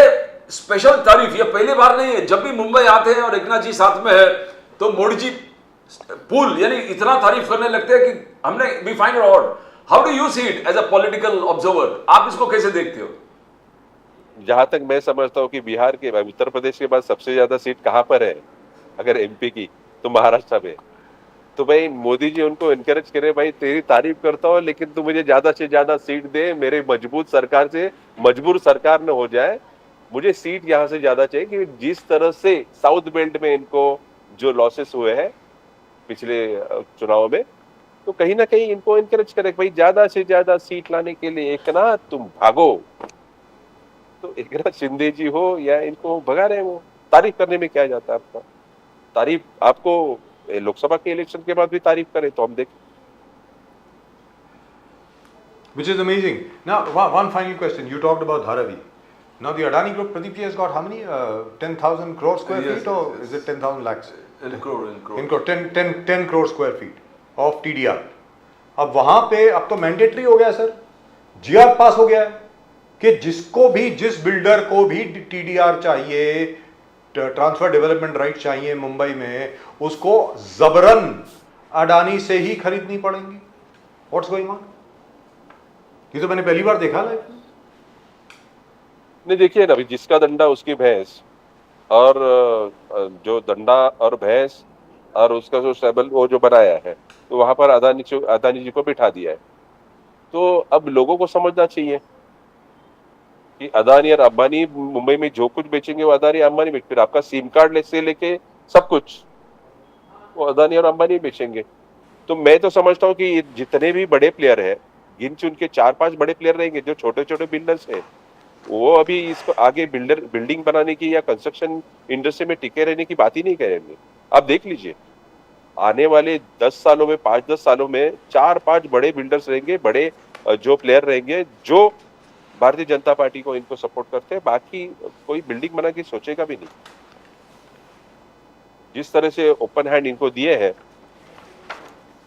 स्पेशल तारीफ ये पहली बार नहीं है, जब भी मुंबई आते हैं और एकनाथ जी साथ में है तो मोदी जी पुल यानी इतना तारीफ करने लगते हैं कि हमने we find out. How do you see it as a political observer? आप इसको कैसे देखते हो? जहां तक मैं समझता हूँ कि बिहार के उत्तर प्रदेश के बाद सबसे ज्यादा सीट कहां पर है, अगर एमपी की, तो महाराष्ट्र में। तो भाई मोदी जी उनको एनकरेज करे, भाई तेरी तारीफ करता हूँ लेकिन तू मुझे ज्यादा से ज्यादा सीट दे, मेरे मजबूत सरकार से मजबूर सरकार न हो जाए, मुझे सीट यहाँ से ज्यादा चाहिए। कि जिस तरह से साउथ बेल्ट में इनको जो लॉसेस हुए हैं पिछले चुनाव में, तो कहीं ना कहीं इनको एनकरेज करे, भाई ज्यादा से ज्यादा सीट लाने के लिए एकनाथ तुम भागो। तो एकनाथ शिंदे जी हो या इनको भगा रहे हो, तारीफ करने में क्या जाता है आपका? तारीफ आपको लोकसभा के इलेक्शन के बाद भी तारीफ करें तो हम देखें। Which is amazing. Now, one final question. You talked about Dharavi. Now, the Adani Group, Pradeep ji, has got how many? 10,000 crore square Yes, feet, or yes, is it 10,000 lakhs? In crore. In crore, 10 crore square feet of TDR. अब वहां पे अब तो mandatory हो गया sir, GR पास हो गया है कि जिसको भी, जिस बिल्डर को भी टीडीआर चाहिए, ट्रांसफर डेवलपमेंट राइट चाहिए मुंबई में, उसको जबरन अडानी से ही खरीदनी पड़ेंगी। What's going on? ये तो मैंने पहली बार देखा लाइफ में। नहीं, देखिए ना अभी, जिसका दंडा उसकी भैंस, और जो दंडा और भैंस और उसका जो स्टेबल वो जो बनाया है, तो वहां पर अदानी जी को बिठा दिया है। तो अब लोगों को समझना चाहिए कि अदानी और अंबानी मुंबई में जो कुछ बेचेंगे वो अदानी अंबानी बेच, फिर आपका सिम कार्ड से लेके सब कुछ वो अदानी और अंबानी बेचेंगे। तो मैं तो समझता हूँ कि जितने भी बड़े प्लेयर है, गिन चुन के 4-5 बड़े प्लेयर रहेंगे, जो छोटे छोटे बिल्डर्स है, वो अभी इसको आगे बिल्डिंग बनाने की या कंस्ट्रक्शन इंडस्ट्री में टिके रहने की बात ही नहीं करेंगे। आप देख लीजिए, आने वाले 10 सालों में, 5-10 सालों में 4-5 बड़े बिल्डर्स रहेंगे, बड़े जो प्लेयर रहेंगे, जो भारतीय जनता पार्टी को इनको सपोर्ट करते हैं। बाकी कोई बिल्डिंग बना के सोचेगा भी नहीं। जिस तरह से ओपन हैंड इनको दिए हैं,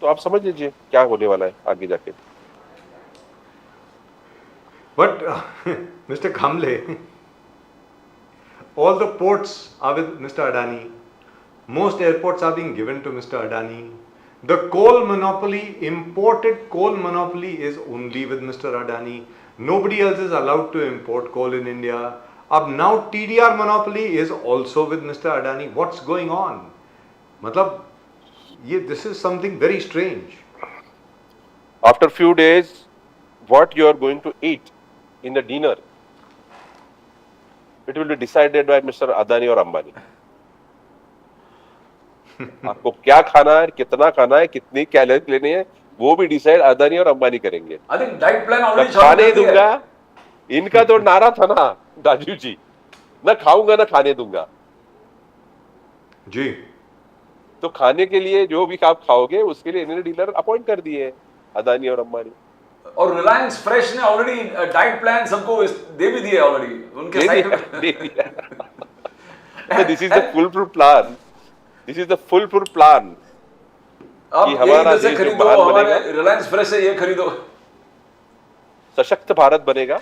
तो आप समझ लीजिए क्या होने वाला है आगे जाके। But Mr. Kamble, all the ports are with Mr. Adani. Most airports are being given to Mr. Adani. The coal monopoly, imported coal monopoly is only with Mr. Adani. Nobody else is allowed to import coal in India. Now TDR monopoly is also with Mr. Adani. What's going on? Matlab, this is something very strange. After few days, what you are going to eat in the dinner, it will be decided by Mr. Adani और अंबानी। आपको क्या खाना है, कितना खाना है, कितनी calorie लेनी है, वो भी डिसाइड अदानी और अंबानी करेंगे। I think diet plan already खाने दूंगा, इनका तो नारा था ना राजू जी, ना खाऊंगा ना खाने दूंगा जी। तो खाने के लिए जो भी आप खाओगे उसके लिए इन्होंने डीलर अपॉइंट कर दिए अदानी और अंबानी। और रिलायंस फ्रेश ने ऑलरेडी डाइट प्लान सबको दे भी दिया ऑलरेडी उनके साइट में दे दिया। This is the full proof plan, this is the full proof plan कि हमारा देश खरीदो, हमारे रिलायंस फ्रेश से ये खरीदो, सशक्त भारत बनेगा,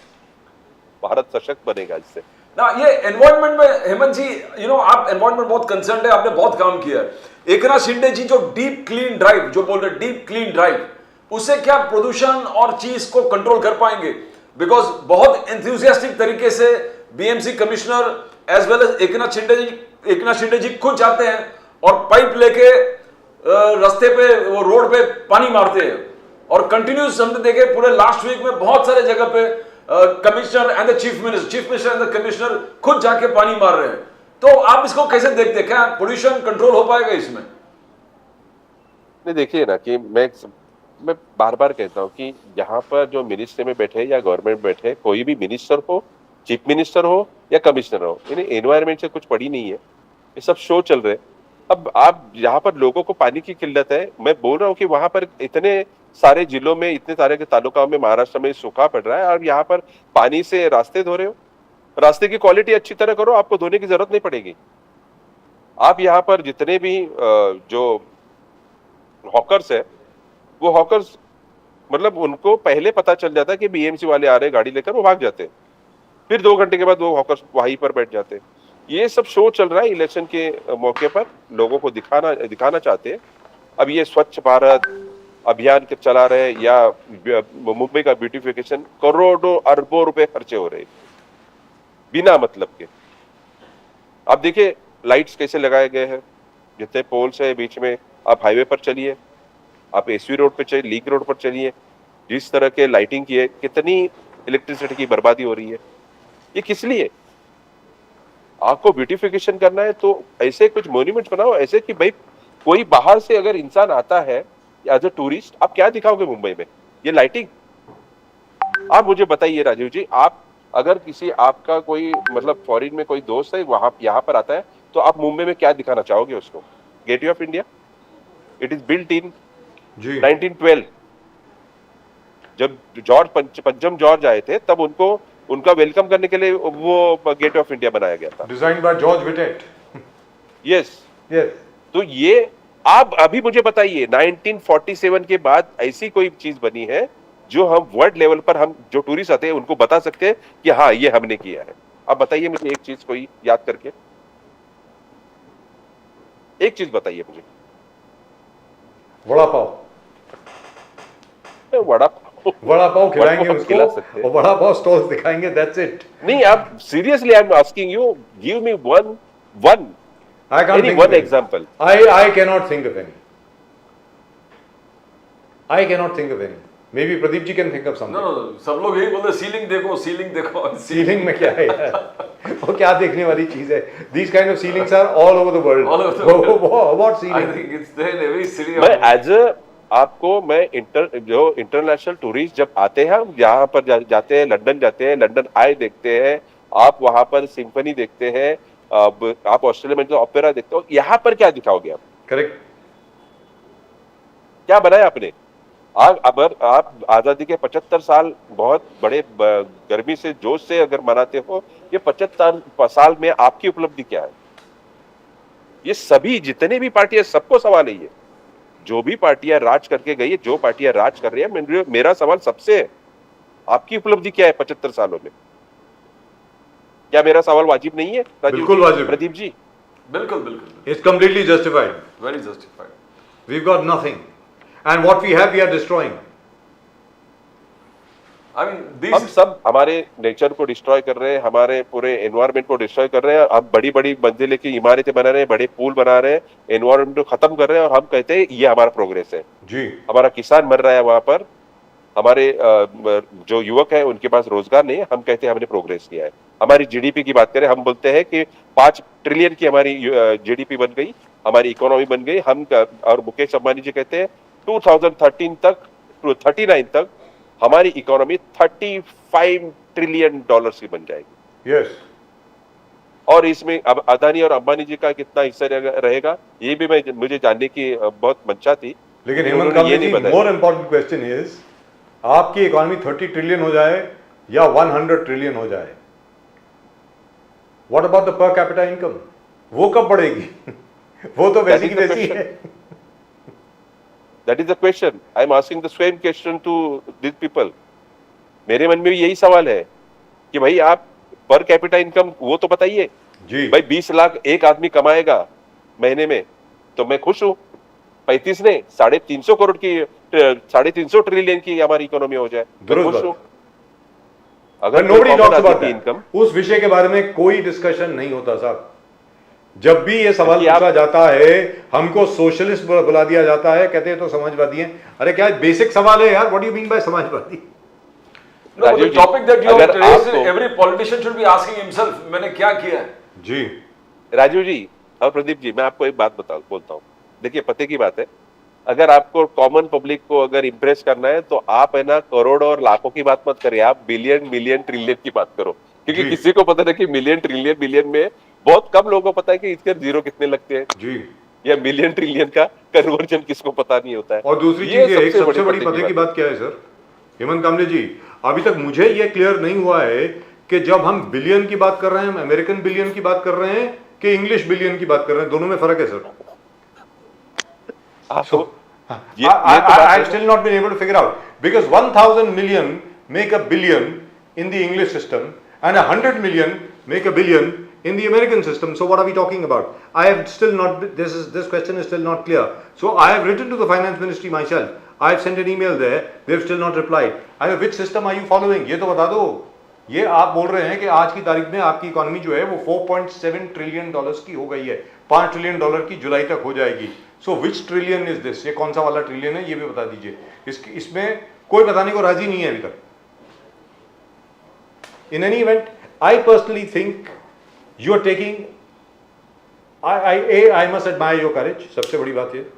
भारत सशक्त बनेगा इससे ना। ये एनवायरनमेंट में हेमंत जी, आप एनवायरनमेंट बहुत कंसर्न है, आपने बहुत काम किया है। एकनाथ शिंदे जी जो डीप क्लीन ड्राइव जो बोल रहे, डीप क्लीन ड्राइव, उससे क्या प्रदूषण और चीज को कंट्रोल कर पाएंगे? बिकॉज बहुत एंथुसियास्टिक तरीके से BMC commissioner as well as Eknath Shinde ji खुद जाते हैं और पाइप लेके रास्ते पे, वो रोड पे पानी मारते हैं। और कंटिन्यूस हमने देखे पूरे लास्ट वीक में बहुत सारे जगह पे commissioner and the chief minister and the commissioner खुद जाके पानी मार रहे हैं। तो आप इसको कैसे देखते हैं? क्या पोल्यूशन कंट्रोल हो पाएगा इसमें? नहीं, देखिए ना कि मैं बार बार कहता हूँ कि यहाँ पर जो मिनिस्ट्री में बैठे या गवर्नमेंट बैठे, कोई भी मिनिस्टर हो, चीफ मिनिस्टर हो या कमिश्नर हो, इन्हें एनवायरमेंट से कुछ पड़ी नहीं है। ये सब शो चल रहे हैं। अब आप यहाँ पर लोगों को पानी की किल्लत है, मैं बोल रहा हूँ कि वहां पर इतने सारे जिलों में, इतने सारे के तालुकाओं में महाराष्ट्र में सूखा पड़ रहा है और यहाँ पर पानी से रास्ते धो रहे हो। रास्ते की क्वालिटी अच्छी तरह करो, आपको धोने की जरूरत नहीं पड़ेगी। आप यहाँ पर जितने भी जो हॉकर्स है, वो हॉकर्स मतलब उनको पहले पता चल जाता है कि बीएमसी वाले आ रहे हैं गाड़ी लेकर, वो भाग जाते हैं। फिर 2 घंटे के बाद वो हॉकर्स वहीं पर बैठ जाते हैं। ये सब शो चल रहा है इलेक्शन के मौके पर, लोगों को दिखाना चाहते हैं। अब ये स्वच्छ भारत अभियान चला रहे या मुंबई का ब्यूटिफिकेशन, करोड़ों अरबों रुपए खर्चे हो रहे हैं बिना मतलब के। आप देखिए लाइट्स कैसे लगाए गए हैं, जितने पोल्स है बीच में। आप हाईवे पर चलिए, आप एसवी रोड पर चलिए, लिंक रोड पर चलिए, जिस तरह के लाइटिंग की है, कितनी इलेक्ट्रिसिटी की बर्बादी हो रही है। ये किस लिए? आपको ब्यूटिफिकेशन करना है तो ऐसे कुछ मॉन्यूमेंट बनाओ, ऐसे कि भाई कोई बाहर से अगर इंसान आता है एज अ टूरिस्ट, आप क्या दिखाओगे मुंबई में? ये लाइटिंग? आप मुझे बताइए राजीव जी, आप अगर किसी आपका कोई मतलब फॉरेन में कोई दोस्त है वहां यहाँ पर आता है, तो आप मुंबई में क्या दिखाना चाहोगे उसको? Gateway of India, it is built in 1912। जब पंचम जॉर्ज आए थे, तब उनका वेलकम करने के लिए वो गेटवे ऑफ इंडिया बनाया गया था, design by George Wittet. Yes. तो ये आप अभी मुझे बताइए 1947 के बाद ऐसी कोई चीज बनी है जो हम वर्ल्ड लेवल पर, हम जो टूरिस्ट आते हैं उनको बता सकते हैं कि हाँ ये हमने किया है? आप बताइए मुझे एक चीज कोई याद करके, एक चीज बताइए मुझे। वड़ा पाव खिलाएंगे उसको और वड़ा पाव स्टॉल्स दिखाएंगे, दैट्स इट। नहीं, आप seriously, I am asking you, give me one I can't any think one of any. example. I cannot think of any. I cannot think of any. Maybe Pradeep ji can think of something. No, सब लोग यही बोलते ceiling देखो, ceiling देखो। Ceiling में क्या है यार? वो क्या देखने वाली चीज है? These kind of ceilings are all over the world. All over the world. What ceiling? I think it's there in every city. मैं एज आपको मैं जो इंटरनेशनल टूरिस्ट जब आते हैं, यहाँ पर जाते हैं, लंदन जाते हैं, लंदन आए देखते हैं, आप वहां पर सिम्फनी देखते हैं, आप ऑस्ट्रेलिया में जो ओपेरा देखते हो, यहाँ पर क्या दिखाओगे आप? करेक्ट। क्या बनाया आपने? अगर आप आजादी के 75 साल बहुत बड़े गर्मी से जोश से अगर मनाते हो, ये 75 साल में आपकी उपलब्धि क्या है? ये सभी जितने भी पार्टियां, सबको सवाल है ये। जो भी पार्टियां राज करके गई है, जो पार्टियां राज कर रही है, मेरा सवाल सबसे है, आपकी उपलब्धि क्या है 75 सालों में? क्या मेरा सवाल वाजिब नहीं है? बिल्कुल वाजिब। प्रदीप जी, बिल्कुल। It's completely justified. Very justified. We've got nothing, and what we have, we are destroying. I mean, हम सब हमारे नेचर को डिस्ट्रॉय कर रहे हैं, हमारे पूरे एनवायरनमेंट को डिस्ट्रॉय कर रहे हैं। हम बड़ी मंजिलें की इमारतें बना रहे हैं, बड़े पुल बना रहे हैं, एनवायरनमेंट को खत्म कर रहे हैं, और हम कहते हैं ये हमारा प्रोग्रेस है जी। हमारा किसान मर रहा है वहां पर, हमारे जो युवक है उनके पास रोजगार नहीं है, हम कहते हैं हमने प्रोग्रेस किया है। हमारी जीडीपी की बात करें, हम बोलते हैं कि 5 ट्रिलियन की हमारी जीडीपी बन गई, हमारी इकोनॉमी बन गई। हम और मुकेश अंबानी जी कहते हैं 2013 तक, 39 तक हमारी इकोनॉमी $35 ट्रिलियन की बन जाएगी। यस। और इसमें अब अदानी और अंबानी जी का कितना हिस्सा रहेगा, ये भी मुझे जानने की बहुत मंशा थी। लेकिन हेमंत कामत जी, मोर इम्पोर्टेंट क्वेश्चन इज, आपकी इकोनॉमी 30 ट्रिलियन हो जाए या 100 ट्रिलियन हो जाए, what about the per capita income? वो कब बढ़ेगी? वो तो वैसी की वैसी है। That is the question. I am asking the same question to these people. मेरे मन में भी यही सवाल है कि भाई आप पर कैपिटा इनकम वो तो बताइए जी। भाई 20 लाख एक आदमी कमाएगा महीने में, तो मैं खुश हूँ। 35 ने 350 करोड़ की 350 ट्रिलियन की हमारी इकोनॉमी हो जाए, मैं खुश हूँ। अगर But nobody common talks आदमी about की that. income, उस विषय के बारे में कोई डिस्कशन नहीं होता साहब। जब भी ये सवाल कि आप- पूछा जाता है, हमको सोशलिस्ट बुला दिया जाता है, कहते हैं तो समाजवादी हैं। अरे क्या बेसिक सवाल है यार, what do you mean by Samajwadi? No, but the Rajiv ji, topic that you have अगर raised, आपको- every politician should be asking himself, मैंने क्या किया है? जी राजीव जी और प्रदीप जी, मैं आपको एक बात बोलता हूँ। देखिए, पते की बात है, अगर आपको कॉमन पब्लिक को अगर इंप्रेस करना है तो आप है ना करोड़ों और लाखों की बात मत करिए, आप बिलियन मिलियन ट्रिलियन की बात करो, क्योंकि जी। किसी को पता नहीं कि मिलियन ट्रिलियन बिलियन में बहुत कम लोगों को पता है कि इसके जीरो कितने लगते हैं, जी। या मिलियन ट्रिलियन का कन्वर्जन किसको पता नहीं होता है। और दूसरी ये चीज, एक सबसे बड़ी पते पते की बात क्या है सर, हेमंत कामले जी, अभी तक मुझे ये क्लियर नहीं हुआ है कि जब हम बिलियन की बात कर रहे हैं, हम अमेरिकन बिलियन की बात कर रहे हैं कि इंग्लिश बिलियन की बात कर रहे हैं, दोनों में फर्क है सर। आपको ये I तो बात है I've still not been able to figure out, because 1,000 million make a billion in the English system and 100 million make a billion in the American system. So what are we talking about? I have still not, this question is still not clear. So I have written to the finance ministry myself. I have sent an email there. They have still not replied. I mean, which system are you following? ये तो बता दो। ये आप बोल रहे हैं कि आज की तारीख में आपकी इकोनॉमी जो है वो 4.7 ट्रिलियन डॉलर्स की हो गई है, 5 ट्रिलियन डॉलर की जुलाई तक हो जाएगी। सो विच ट्रिलियन इज दिस? ये कौन सा वाला ट्रिलियन है, ये भी बता दीजिए। इसमें कोई बताने को राजी नहीं है अभी तक। In any event, I personally think you are taking, I must admire your courage. सबसे बड़ी बात ये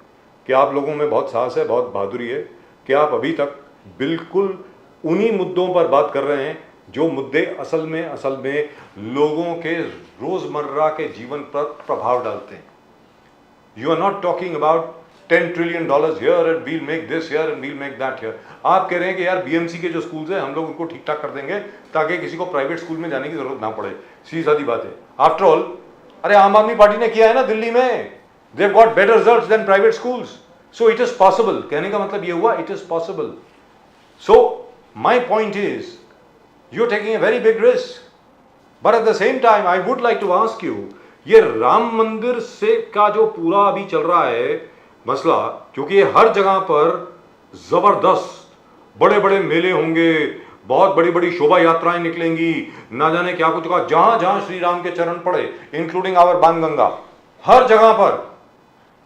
कि आप लोगों में बहुत साहस है, बहुत बहादुरी है कि आप अभी तक बिल्कुल उन्हीं मुद्दों पर बात कर रहे हैं जो मुद्दे असल में लोगों के रोजमर्रा के जीवन पर प्रभाव डालते हैं। You are not talking about $10 trillion here and we'll make this here and we'll make that here. आप कह रहे हैं कि यार बीएमसी के जो स्कूल्स हैं हम लोग उनको ठीक ठाक कर देंगे ताकि किसी को प्राइवेट स्कूल में जाने की जरूरत ना पड़े। सीधी सादी बात है। आफ्टर ऑल, अरे आम आदमी पार्टी ने किया है ना दिल्ली में, they've got better results than private schools. So it is possible. कहने का मतलब ये हुआ, it is possible. So my point is, you're taking a very big risk. But at the same time, I would like to ask you, ये राम मंदिर से का जो पूरा अभी चल रहा है मसला, क्योंकि ये हर जगह पर जबरदस्त बड़े बड़े मेले होंगे, बहुत बड़ी बड़ी शोभा यात्राएं निकलेंगी, ना जाने क्या कुछ का, जहां जहां श्री राम के चरण पड़े, इंक्लूडिंग आवर बाणगंगा, हर जगह पर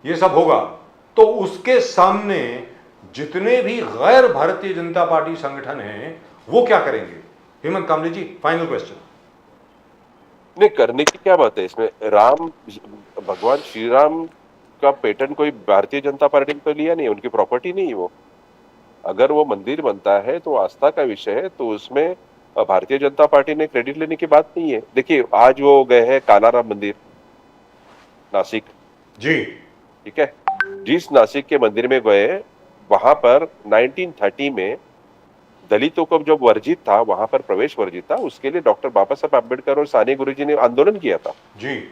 ये सब होगा। तो उसके सामने जितने भी गैर भारतीय जनता पार्टी संगठन हैं वो क्या करेंगे? हेमंत कामले जी, फाइनल क्वेश्चन। नहीं, करने की क्या बात है इसमें? राम, भगवान श्री राम का पेटेंट कोई भारतीय जनता पार्टी ने तो लिया नहीं, उनकी प्रॉपर्टी नहीं है वो। अगर वो मंदिर बनता है तो आस्था का विषय है, तो उसमें भारतीय जनता पार्टी ने क्रेडिट लेने की बात नहीं है। देखिए, आज वो गए हैं कालाराम मंदिर नासिक, जी ठीक है, जिस नासिक के मंदिर में गए, वहां पर 1930 में दलितों को जो वर्जित था, वहां पर प्रवेश वर्जित था, उसके लिए डॉक्टर बाबा साहब आम्बेडकर और सानी गुरुजी ने आंदोलन किया था। जी।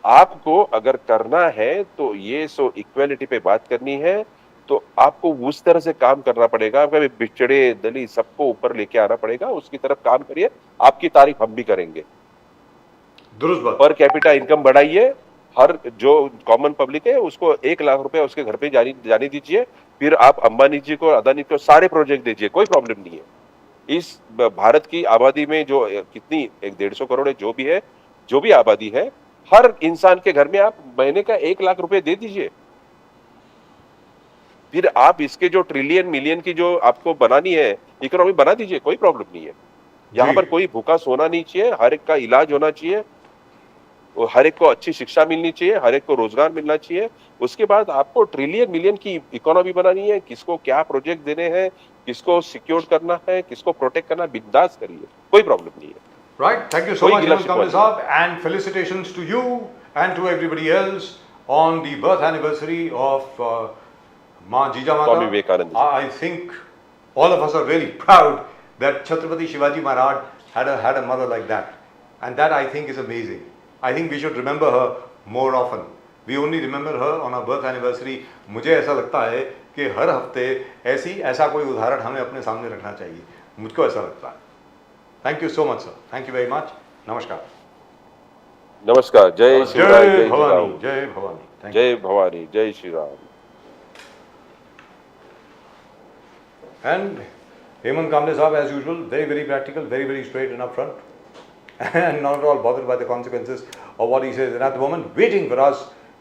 आपको अगर करना है तो ये सो इक्वेलिटी पे बात करनी है, तो आपको उस तरह से काम करना पड़ेगा। आपका बिछड़े दलित सबको ऊपर लेके आना पड़ेगा, उसकी तरफ काम करिए। आपकी तारीफ हम भी करेंगे। दुरुस्त बात। पर कैपिटा इनकम बढ़ाइए, हर जो कॉमन पब्लिक है उसको 1 लाख रुपए उसके घर पे जाने दीजिए, फिर आप अंबानी जी को, अदानी को सारे प्रोजेक्ट दीजिए, कोई प्रॉब्लम नहीं है। इस भारत की आबादी में जो कितनी 150 करोड़ है, जो भी आबादी है, हर इंसान के घर में आप महीने का 1 लाख रुपए दे दीजिए। फिर आप इसके जो ट्रिलियन मिलियन की जो आपको बनानी है इकोनॉमी बना दीजिए, कोई प्रॉब्लम नहीं है। यहाँ पर कोई भूखा सोना नहीं चाहिए, हर एक का इलाज होना चाहिए, हर एक को अच्छी शिक्षा मिलनी चाहिए, हर एक को रोजगार मिलना चाहिए। उसके बाद आपको ट्रिलियन मिलियन की इकोनॉमी बनानी है, किसको क्या प्रोजेक्ट देने हैं, किसको सिक्योर करना है, किसको प्रोटेक्ट करना, बिंदास करिए, कोई प्रॉब्लम नहीं है। Right, thank you so कोई much, गिला Hemanth Kamble शिकवा Saab, and felicitations to you and to everybody else on the birth anniversary of Ma Jija Mata. Swami Vivekanand ji. I think all of us are really proud that Chhatrapati Shivaji Maharaj had a mother like that, and that I think is amazing. I think we should remember her more often. We only remember her on her birth anniversary. मुझे ऐसा लगता है कि हर हफ्ते ऐसा कोई उदाहरण हमें अपने सामने रखना चाहिए, मुझको ऐसा लगता है। Thank you so much, sir. Thank you very much. Namaskar. नमस्कार, जय श्री राम, जय जय भवानी, श्री जय भवानी। Ram, Thank you. जय भवानी, जय Shri Ram. And Hemant Kamble Saab, as usual, very practical, very straight and upfront, and not at all bothered by the consequences of what he says. And at the moment, waiting for us